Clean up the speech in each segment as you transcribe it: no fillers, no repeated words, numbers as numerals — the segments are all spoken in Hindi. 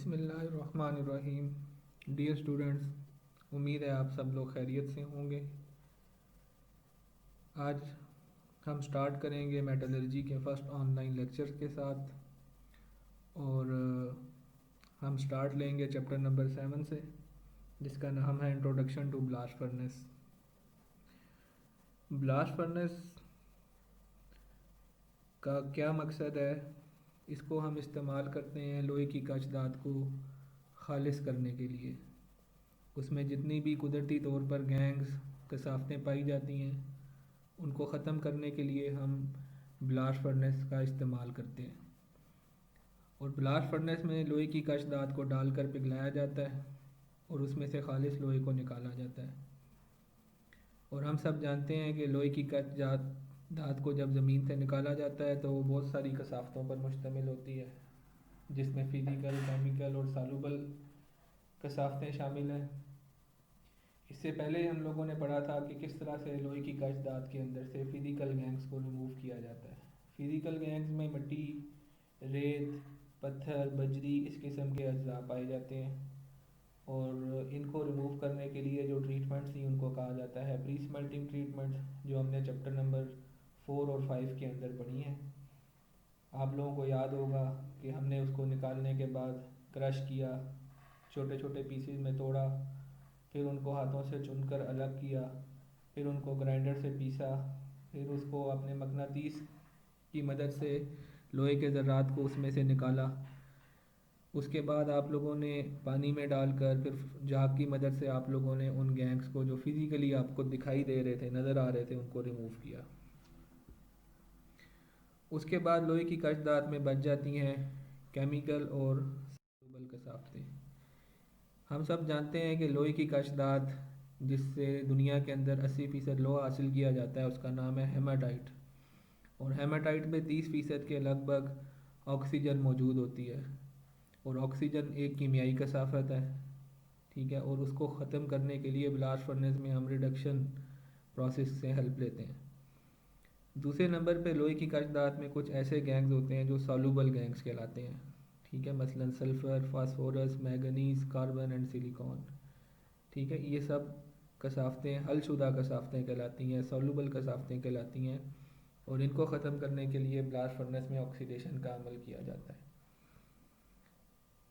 बिस्मिल्लाहिर्रहमानिर्रहीम। डियर स्टूडेंट्स, उम्मीद है आप सब लोग खैरियत से होंगे। आज हम स्टार्ट करेंगे मेटलर्जी के फर्स्ट ऑनलाइन लेक्चर के साथ और हम स्टार्ट लेंगे चैप्टर नंबर 7 से, जिसका नाम है introduction to blast furnace. Blast furnace का क्या मकसद है? इसको हम इस्तेमाल करते हैं लोहे की काच धात को खालिस करने के लिए। उसमें जितनी भी कुदरती तौर पर गैंग्स कसावतें पाई जाती हैं, उनको ख़त्म करने के लिए हम ब्लास्ट फर्नेस का इस्तेमाल करते हैं। और ब्लास्ट फर्नेस में लोहे की काच धात को डालकर पिघलाया जाता है और उसमें से खालिस लोहे को निकाला जाता है। और हम सब जानते हैं कि लोहे की काच धात को जब ज़मीन से निकाला जाता है तो वो बहुत सारी कसावतों पर मुश्तमिल होती है, जिसमें फ़िज़िकल, केमिकल और सालुबल कसावतें शामिल हैं। इससे पहले हम लोगों ने पढ़ा था कि किस तरह से लोहे की काच धात के अंदर से फ़िज़िकल गैंग्स को रिमूव किया जाता है। फ़िज़िकल गैंग्स में मिट्टी, रेत, पत्थर, बजरी इस किस्म के अज्जा पाए जाते हैं और इनको रिमूव करने के लिए जो ट्रीटमेंट्स थी उनको कहा जाता है प्री स्मेल्टिंग ट्रीटमेंट, जो हमने चैप्टर नंबर 4 और 5 के अंदर पढ़ी हैं। आप लोगों को याद होगा कि हमने उसको निकालने के बाद क्रश किया, छोटे छोटे पीसेस में तोड़ा, फिर उनको हाथों से चुनकर अलग किया, फिर उनको ग्राइंडर से पीसा, फिर उसको अपने मकनातीस की मदद से लोहे के ज़र्रात को उसमें से निकाला। उसके बाद आप लोगों ने पानी में डालकर फिर झाग की मदद से आप लोगों ने उन गैंग्स को जो फिज़िकली आपको दिखाई दे रहे थे, नज़र आ रहे थे, उनको रिमूव किया। उसके बाद लोहे की काच धात में बच जाती हैं केमिकल और सॉल्युबल कसावतें। हम सब जानते हैं कि लोहे की काच धात जिससे दुनिया के अंदर 80% लोहा हासिल किया जाता है, उसका नाम है हेमाटाइट। और हेमाटाइट में 30% के लगभग ऑक्सीजन मौजूद होती है और ऑक्सीजन एक कीमियाई कसाफत है, ठीक है। और उसको ख़त्म करने के लिए ब्लास्ट फर्नेस में हम रिडक्शन प्रोसेस से हेल्प लेते हैं। दूसरे नंबर पे लोहे की काच धात में कुछ ऐसे गैंग्स होते हैं जो सॉल्युबल गैंग्स कहलाते हैं, ठीक है। मसलन sulphur, phosphorus, manganese, carbon and silicon, ठीक है। ये सब कसावतें हलशुदा कसावतें कहलाती हैं, सॉल्युबल कसावतें कहलाती हैं और इनको ख़त्म करने के लिए ब्लास्ट फर्नेस में ऑक्सीडेशन का अमल किया जाता है।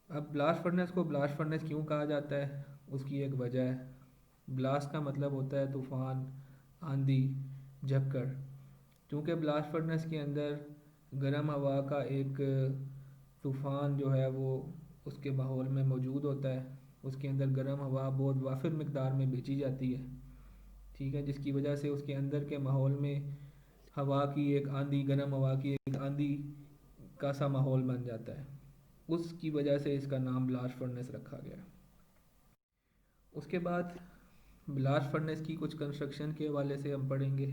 अब ब्लास्ट फर्नेस को ब्लास्ट फर्नेस क्यों कहा जाता है, उसकी एक वजह है। ब्लास्ट का मतलब होता है तूफ़ान, आंधी, झक्कड़। क्योंकि ब्लास्ट फर्नेस के अंदर गर्म हवा का एक तूफ़ान जो है वो उसके माहौल में मौजूद होता है। उसके अंदर गर्म हवा बहुत वाफिर मिकदार में बेची जाती है, ठीक है, जिसकी वजह से उसके अंदर के माहौल में हवा की एक आंधी, गर्म हवा की एक आंधी का सा माहौल बन जाता है। उसकी वजह से इसका नाम ब्लास्ट फर्नेस रखा गया। उसके बाद ब्लास्ट फर्नेस की कुछ कंस्ट्रक्शन के हवाले से हम पढ़ेंगे।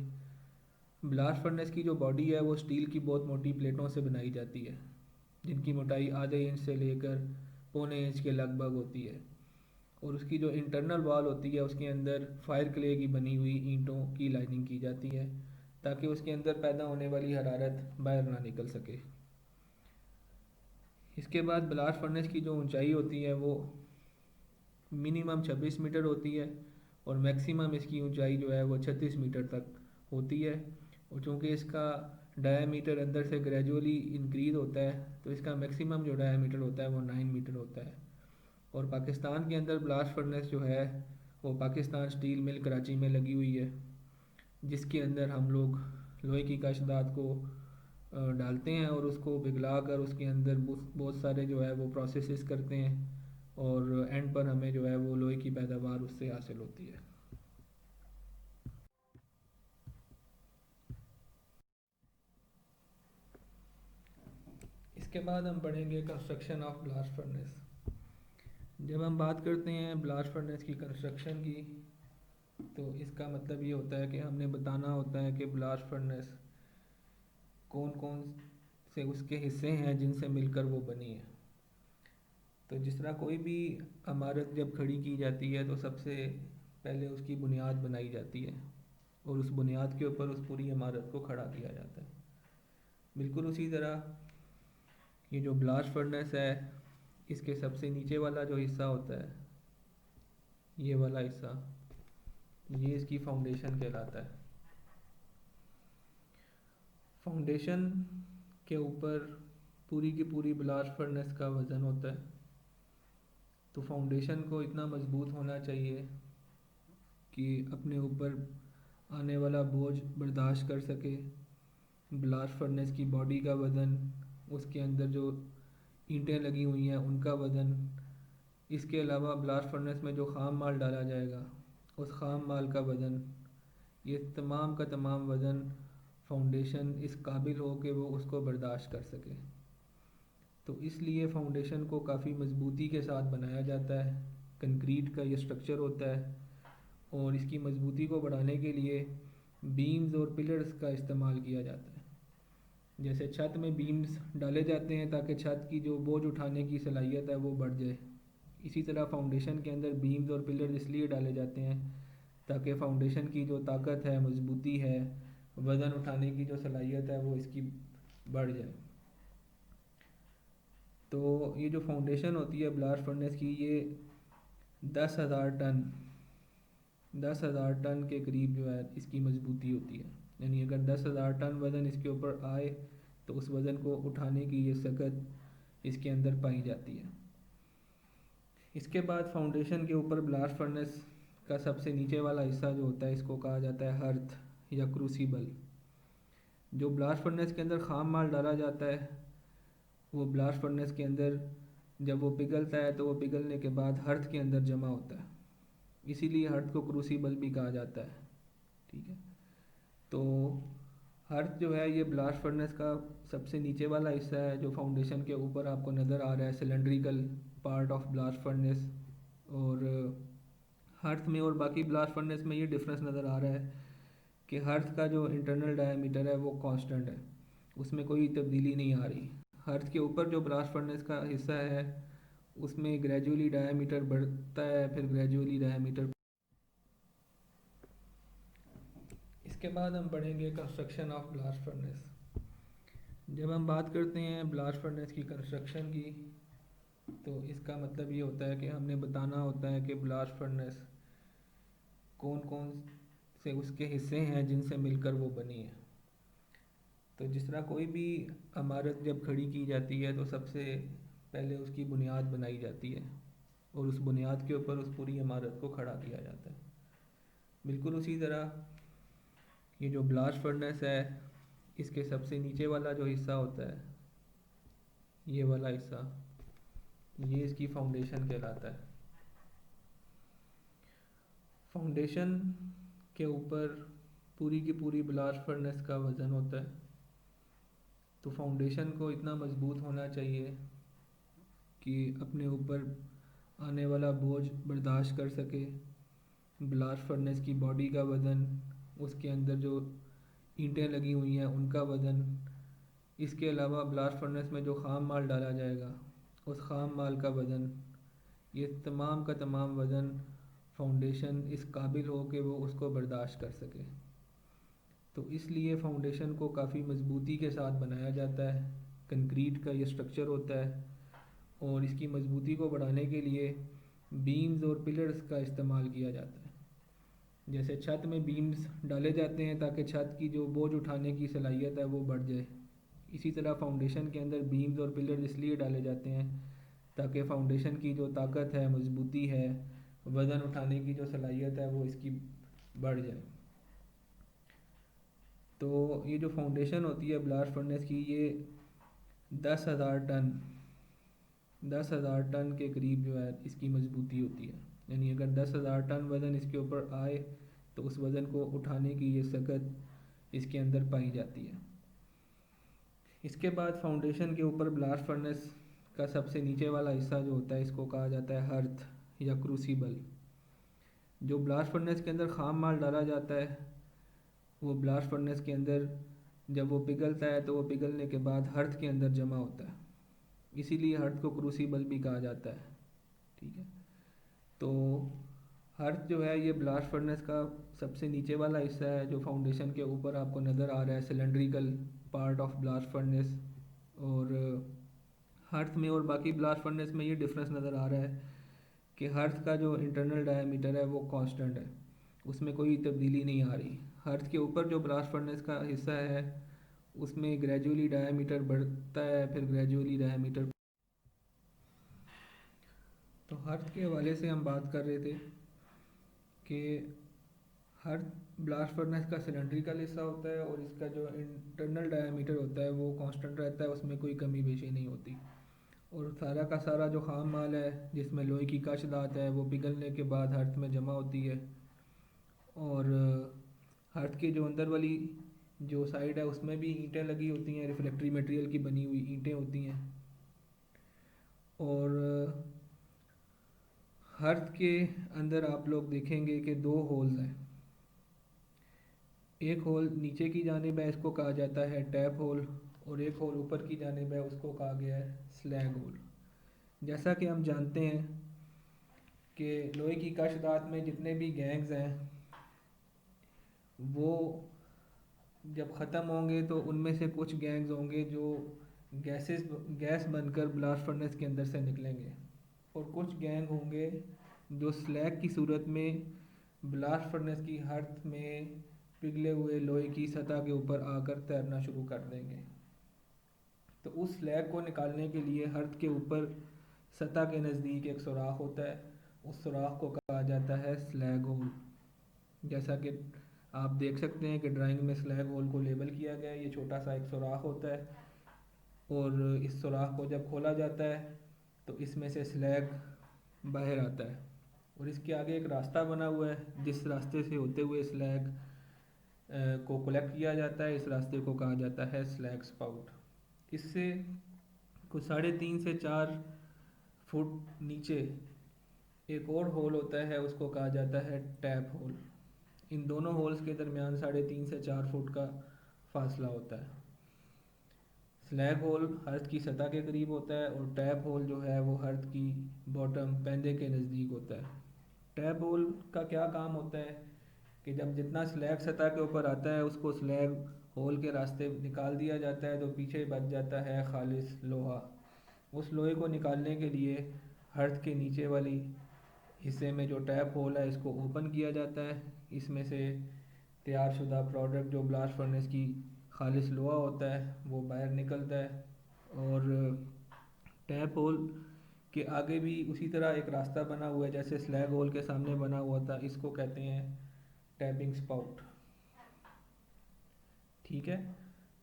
ब्लास्ट फर्नेस की जो बॉडी है वो स्टील की बहुत मोटी प्लेटों से बनाई जाती है, जिनकी मोटाई आधे इंच से लेकर पौने इंच के लगभग होती है। और उसकी जो इंटरनल वॉल होती है उसके अंदर फायर क्ले की बनी हुई ईंटों की लाइनिंग की जाती है, ताकि उसके अंदर पैदा होने वाली हरारत बाहर ना निकल सके। इसके बाद ब्लास्ट फर्नेस की जो ऊंचाई होती है वो मिनिमम 26 मीटर होती है और मैक्सिमम इसकी ऊंचाई जो है वो 36 मीटर तक होती है। और चूँकि इसका डायामीटर अंदर से ग्रेजुअली इंक्रीज़ होता है, तो इसका मैक्सिमम जो डायामीटर होता है वो 9 मीटर होता है। और पाकिस्तान के अंदर ब्लास्ट फर्नेस जो है वो पाकिस्तान स्टील मिल कराची में लगी हुई है, जिसके अंदर हम लोग लोहे की काच धात को डालते हैं और उसको पिघला कर उसके अंदर बहुत सारे जो है वो प्रोसेसेस करते हैं और एंड पर हमें जो है वो लोहे की पैदावार उससे हासिल होती है। इसके बाद हम पढ़ेंगे कंस्ट्रक्शन ऑफ ब्लास्ट फर्नेस। जब हम बात करते हैं ब्लास्ट फर्नेस की कंस्ट्रक्शन की, तो इसका मतलब ये होता है कि हमने बताना होता है कि ब्लास्ट फर्नेस कौन कौन से उसके हिस्से हैं जिनसे मिलकर वो बनी है। तो जिस तरह कोई भी इमारत जब खड़ी की जाती है तो सबसे पहले उसकी बुनियाद बनाई जाती है और उस बुनियाद के ऊपर उस पूरी इमारत को खड़ा किया जाता है। बिल्कुल उसी तरह ये जो ब्लास्ट फर्नेस है इसके सबसे नीचे वाला जो हिस्सा होता है, ये वाला हिस्सा, ये इसकी फाउंडेशन कहलाता है। फाउंडेशन के ऊपर पूरी की पूरी ब्लास्ट फर्नेस का वज़न होता है। तो फाउंडेशन को इतना मज़बूत होना चाहिए कि अपने ऊपर आने वाला बोझ बर्दाश्त कर सके। ब्लास्ट फर्नेस की बॉडी का वज़न, उसके अंदर जो ईंटें लगी हुई हैं उनका वज़न, इसके अलावा ब्लास्ट फर्नेस में जो ख़ाम माल डाला जाएगा उस ख़ाम माल का वज़न, ये तमाम का तमाम वज़न फाउंडेशन इस काबिल हो कि वो उसको बर्दाश्त कर सके। तो इसलिए फाउंडेशन को काफ़ी मज़बूती के साथ बनाया जाता है। कंक्रीट का ये स्ट्रक्चर होता है और इसकी मज़बूती को बढ़ाने के लिए बीम्स और पिलर्स का इस्तेमाल किया जाता है। जैसे छत में बीम्स डाले जाते हैं ताकि छत की जो बोझ उठाने की सलाहियत है वो बढ़ जाए, इसी तरह फाउंडेशन के अंदर बीम्स और पिलर्स इसलिए डाले जाते हैं ताकि फाउंडेशन की जो ताकत है, मज़बूती है, वज़न उठाने की जो सलाहियत है वो इसकी बढ़ जाए। तो ये जो फाउंडेशन होती है ब्लास्ट फर्नेस की, ये 10,000 टन के करीब जो है इसकी मज़बूती होती है। यानी अगर 10,000 टन वज़न इसके ऊपर आए तो उस वज़न को उठाने की ये सकत इसके अंदर पाई जाती है। इसके बाद फाउंडेशन के ऊपर ब्लास्ट फर्नेस का सबसे नीचे वाला हिस्सा जो होता है इसको कहा जाता है हर्थ या क्रूसिबल। जो ब्लास्ट फर्नेस के अंदर ख़ाम माल डाला जाता है वो ब्लास्ट फर्नेस के अंदर जब वो पिघलता है तो वो पिघलने के बाद हर्थ के अंदर जमा होता है, इसीलिए हर्थ को क्रूसिबल भी कहा जाता है। ठीक है, तो हर्थ जो है ये ब्लास्ट फर्नेस का सबसे नीचे वाला हिस्सा है जो फाउंडेशन के ऊपर आपको नज़र आ रहा है, cylindrical part of blast furnace. और हर्थ में और बाकी ब्लास्ट फर्नेस में ये डिफरेंस नज़र आ रहा है कि हर्थ का जो इंटरनल डायमीटर है वो कांस्टेंट है, उसमें कोई तब्दीली नहीं आ रही। हर्थ के ऊपर जो ब्लास्ट फर्नेस का हिस्सा है उसमें ग्रेजुअली डायमीटर बढ़ता है, फिर ग्रेजुअली डायमीटर। इसके बाद हम पढ़ेंगे कंस्ट्रक्शन ऑफ ब्लास्ट फर्नेस। जब हम बात करते हैं ब्लास्ट फर्नेस की कंस्ट्रक्शन की तो इसका मतलब ये होता है कि हमने बताना होता है कि ब्लास्ट फर्नेस कौन कौन से उसके हिस्से हैं जिनसे मिलकर वो बनी है। तो जिस तरह कोई भी इमारत जब खड़ी की जाती है तो सबसे पहले उसकी बुनियाद बनाई जाती है और उस बुनियाद के ऊपर उस पूरी इमारत को खड़ा किया जाता है। बिल्कुल उसी तरह ये जो ब्लास्ट फर्नेस है इसके सबसे नीचे वाला जो हिस्सा होता है, ये वाला हिस्सा, ये इसकी फाउंडेशन कहलाता है। फाउंडेशन के ऊपर पूरी की पूरी ब्लास्ट फर्नेस का वज़न होता है। तो फाउंडेशन को इतना मज़बूत होना चाहिए कि अपने ऊपर आने वाला बोझ बर्दाश्त कर सके। ब्लास्ट फर्नेस की बॉडी का वज़न, उसके अंदर जो ईंटें लगी हुई हैं उनका वज़न, इसके अलावा ब्लास्ट फर्नेस में जो ख़ाम माल डाला जाएगा उस ख़ाम माल का वज़न, ये तमाम का तमाम वज़न फाउंडेशन इस काबिल हो कि वो उसको बर्दाश्त कर सके। तो इसलिए फाउंडेशन को काफ़ी मज़बूती के साथ बनाया जाता है। कंक्रीट का ये स्ट्रक्चर होता है और इसकी मज़बूती को बढ़ाने के लिए बीम्स और पिलर्स का इस्तेमाल किया जाता है। जैसे छत में बीम्स डाले जाते हैं ताकि छत की जो बोझ उठाने की सलाहियत है वो बढ़ जाए, इसी तरह फाउंडेशन के अंदर बीम्स और पिलर्स इसलिए डाले जाते हैं ताकि फाउंडेशन की जो ताकत है, मज़बूती है, वज़न उठाने की जो सलाहियत है वो इसकी बढ़ जाए। तो ये जो फाउंडेशन होती है ब्लास्ट फर्नेस की, ये 10,000 टन के करीब जो है इसकी मज़बूती होती है। यानी अगर 10,000 टन वज़न इसके ऊपर आए तो उस वज़न को उठाने की ये सकत इसके अंदर पाई जाती है। इसके बाद फाउंडेशन के ऊपर ब्लास्ट फर्नेस का सबसे नीचे वाला हिस्सा जो होता है इसको कहा जाता है हर्थ या क्रूसिबल। जो ब्लास्ट फर्नेस के अंदर ख़ाम माल डाला जाता है वो ब्लास्ट फर्नेस के अंदर जब वो पिघलता है तो वो पिघलने के बाद हर्थ के अंदर जमा होता है, इसीलिए हर्थ को क्रूसिबल भी कहा जाता है। ठीक है, तो हर्थ जो है ये ब्लास्ट फर्नेस का सबसे नीचे वाला हिस्सा है जो फाउंडेशन के ऊपर आपको नज़र आ रहा है, cylindrical part of blast furnace. और हर्थ में और बाकी ब्लास्ट फर्नेस में ये डिफरेंस नज़र आ रहा है कि हर्थ का जो इंटरनल डायमीटर है वो कांस्टेंट है, उसमें कोई तब्दीली नहीं आ रही। हर्थ के ऊपर जो ब्लास्ट फर्नेस का हिस्सा है उसमें ग्रेजुअली डायमीटर बढ़ता है, फिर ग्रेजुअली डायमीटर। तो हर्थ के हवाले से हम बात कर रहे थे कि हर ब्लास्ट फर्नेस का सिलेंड्रिकल हिस्सा होता है और इसका जो इंटरनल डायमीटर होता है वो कांस्टेंट रहता है, उसमें कोई कमी बेशी नहीं होती। और सारा का सारा जो खाम माल है जिसमें लोहे की कश धात है वो पिघलने के बाद हर्थ में जमा होती है। और हर्थ के जो अंदर वाली जो साइड है उसमें भी ईंटें लगी होती हैं, रिफ्लेक्टरी मटेरियल की बनी हुई ईंटें होती हैं। और हर्थ के अंदर आप लोग देखेंगे कि दो होल्स हैं। एक होल नीचे की जानिब है, इसको कहा जाता है टैप होल, और एक होल ऊपर की जानिब है, उसको कहा गया है स्लैग होल। जैसा कि हम जानते हैं कि लोहे की कश धात में जितने भी गैंग्स हैं वो जब ख़त्म होंगे तो उनमें से कुछ गैंग्स होंगे जो गैस बनकर ब्लास्ट फर्नेस के अंदर से निकलेंगे, और कुछ गैंग होंगे जो स्लैग की सूरत में ब्लास्ट फर्नेस की हर्थ में पिघले हुए लोहे की सतह के ऊपर आकर तैरना शुरू कर देंगे। तो उस स्लैग को निकालने के लिए हर्थ के ऊपर सतह के नज़दीक एक सुराख होता है, उस सुराख को कहा जाता है स्लैग होल। जैसा कि आप देख सकते हैं कि ड्राइंग में स्लैग होल को लेबल किया गया है, ये छोटा सा एक सुराख होता है, और इस सुराख को जब खोला जाता है तो इसमें से स्लैग बाहर आता है, और इसके आगे एक रास्ता बना हुआ है जिस रास्ते से होते हुए स्लैग को कलेक्ट किया जाता है। इस रास्ते को कहा जाता है स्लैग स्पाउट। इससे कुछ 3.5 से 4 फुट नीचे एक और होल होता है, उसको कहा जाता है टैप होल। इन दोनों होल्स के दरमियान 3.5 से 4 फुट का फासला होता है। स्लैग होल हर्थ की सतह के करीब होता है और टैप होल जो है वो हर्थ की बॉटम पैंदे के नज़दीक होता है। टैप होल का क्या काम होता है कि जब जितना स्लैग सतह के ऊपर आता है उसको स्लैग होल के रास्ते निकाल दिया जाता है तो पीछे बच जाता है खालिस लोहा। उस लोहे को निकालने के लिए हर्थ के नीचे वाली हिस्से में जो टैप होल है इसको ओपन किया जाता है, इसमें से तैयार शुदा प्रोडक्ट जो ब्लास्ट फर्नेस की खालिस लोहा होता है वो बाहर निकलता है। और टैप होल के आगे भी उसी तरह एक रास्ता बना हुआ है जैसे स्लैग होल के सामने बना हुआ था, इसको कहते हैं टैपिंग स्पाउट। ठीक है,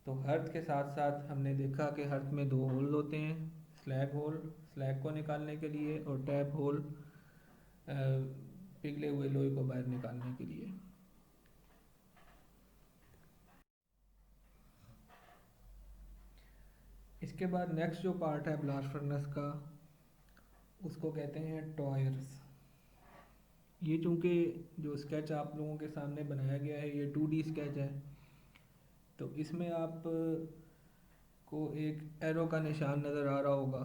तो हर्थ के साथ साथ हमने देखा कि हर्थ में दो होल होते हैं, स्लैग होल स्लैग को निकालने के लिए और टैप होल पिघले हुए लोहे को बाहर निकालने के लिए। इसके बाद नेक्स्ट जो पार्ट है ब्लास्ट फर्नेस का उसको कहते हैं टॉयर्स। ये चूँकि जो स्केच आप लोगों के सामने बनाया गया है ये 2D स्केच है, तो इसमें आप को एक एरो का निशान नज़र आ रहा होगा।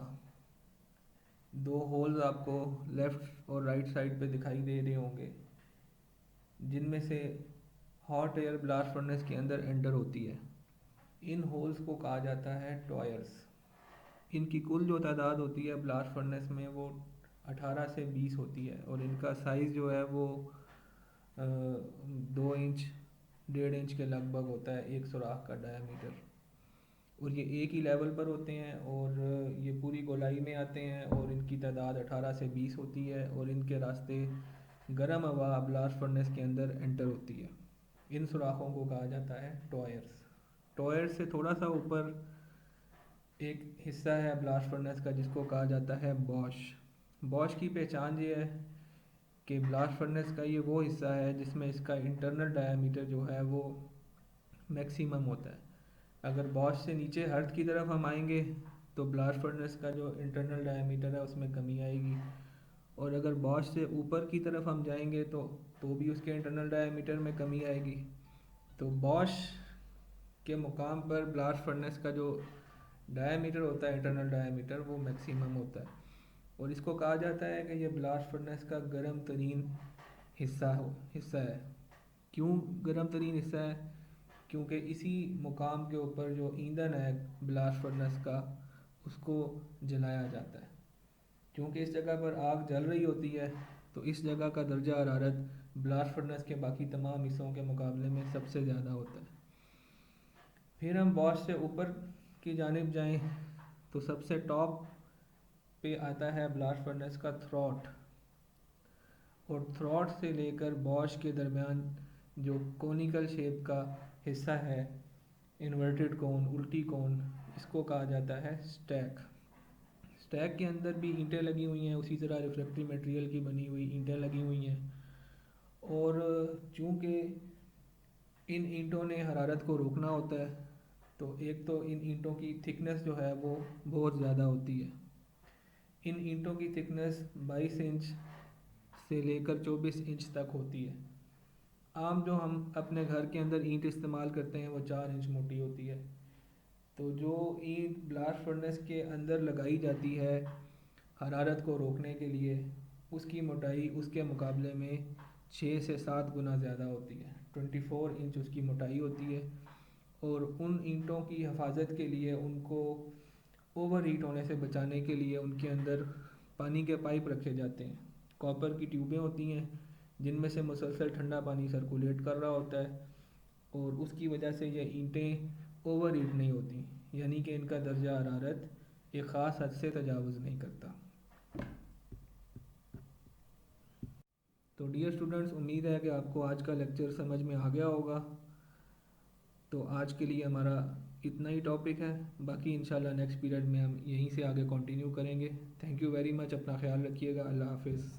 दो होल्स आपको लेफ़्ट और राइट साइड पे दिखाई दे रहे होंगे जिनमें से हॉट एयर ब्लास्ट फर्नेस के अंदर एंटर होती है। इन होल्स को कहा जाता है टॉयर्स। इनकी कुल जो तादाद होती है ब्लास्ट फर्नेस में वो 18 से 20 होती है, और इनका साइज़ जो है वो 2 इंच 1.5 इंच के लगभग होता है एक सुराख का डायमीटर। और ये एक ही लेवल पर होते हैं और ये पूरी गोलाई में आते हैं और इनकी तादाद 18 से 20 होती है, और इनके रास्ते गर्म हवा ब्लास्ट फर्नेस के अंदर एंटर होती है। इन सुराखों को कहा जाता है टॉयर्स। टॉयर्स से थोड़ा सा ऊपर एक हिस्सा है ब्लास्ट फर्नेस का जिसको कहा जाता है बॉश। बॉश की पहचान ये है कि ब्लास्ट फर्नेस का ये वो हिस्सा है जिसमें इसका इंटरनल डायमीटर जो है वो मैक्सिमम होता है। अगर बॉश से नीचे हर्थ की तरफ हम आएंगे तो ब्लास्ट फर्नेस का जो इंटरनल डायमीटर है उसमें कमी आएगी, और अगर बॉश से ऊपर की तरफ हम जाएंगे तो भी उसके इंटरनल डायमीटर में कमी आएगी। तो बॉश के मुकाम पर ब्लास्ट फर्नेस का जो डायमीटर होता है इंटरनल डायमीटर वो मैक्सिमम होता है, और इसको कहा जाता है कि ये ब्लास्ट फर्नेस का गर्म तरीन हिस्सा है। क्यों गर्म तरीन हिस्सा है? क्योंकि इसी मुकाम के ऊपर जो ईंधन है ब्लास्ट फर्नेस का उसको जलाया जाता है। क्योंकि इस जगह पर आग जल रही होती है तो इस जगह का दर्जा हरारत ब्लास्ट फर्नेस के बाकी तमाम हिस्सों के मुकाबले में सबसे ज़्यादा होता है। फिर हम बॉश से ऊपर की जानिब जाएं तो सबसे टॉप पे आता है ब्लास्ट फर्नेस का थ्रॉट, और थ्रॉट से लेकर बॉश के दरमियान जो कोनिकल शेप का हिस्सा है, इन्वर्टेड कोन, उल्टी कोन, इसको कहा जाता है स्टैक। स्टैक के अंदर भी ईंटें लगी हुई हैं, उसी तरह रिफ्लेक्टिव मटेरियल की बनी हुई ईंटें लगी हुई हैं। और चूँकि इन ईंटों ने हरारत को रोकना होता है तो एक तो इन ईंटों की थिकनेस जो है वो बहुत ज़्यादा होती है। इन ईंटों की थिकनेस 22 इंच से लेकर 24 इंच तक होती है। आम जो हम अपने घर के अंदर ईंट इस्तेमाल करते हैं वो 4 इंच मोटी होती है। तो जो ईंट ब्लास्ट फर्नेस के अंदर लगाई जाती है हरारत को रोकने के लिए, उसकी मोटाई उसके मुकाबले में 6 से 7 गुना ज़्यादा होती है। 24 इंच उसकी मोटाई होती है। और उन ईंटों की हिफाजत के लिए, उनको ओवर हीट होने से बचाने के लिए उनके अंदर पानी के पाइप रखे जाते हैं। कॉपर की ट्यूबें होती हैं जिनमें से मुसलसल ठंडा पानी सर्कुलेट कर रहा होता है, और उसकी वजह से ये ईंटें ओवर हीट नहीं होती, यानी कि इनका दर्जा हरारत एक ख़ास हद से तजावुज़ नहीं करता। तो डियर स्टूडेंट्स, उम्मीद है कि आपको आज का लेक्चर समझ में आ गया होगा। तो आज के लिए हमारा इतना ही टॉपिक है, बाकी इंशाल्लाह नेक्स्ट पीरियड में हम यहीं से आगे कंटिन्यू करेंगे। थैंक यू वेरी मच, अपना ख्याल रखिएगा। अल्लाह हाफिज़।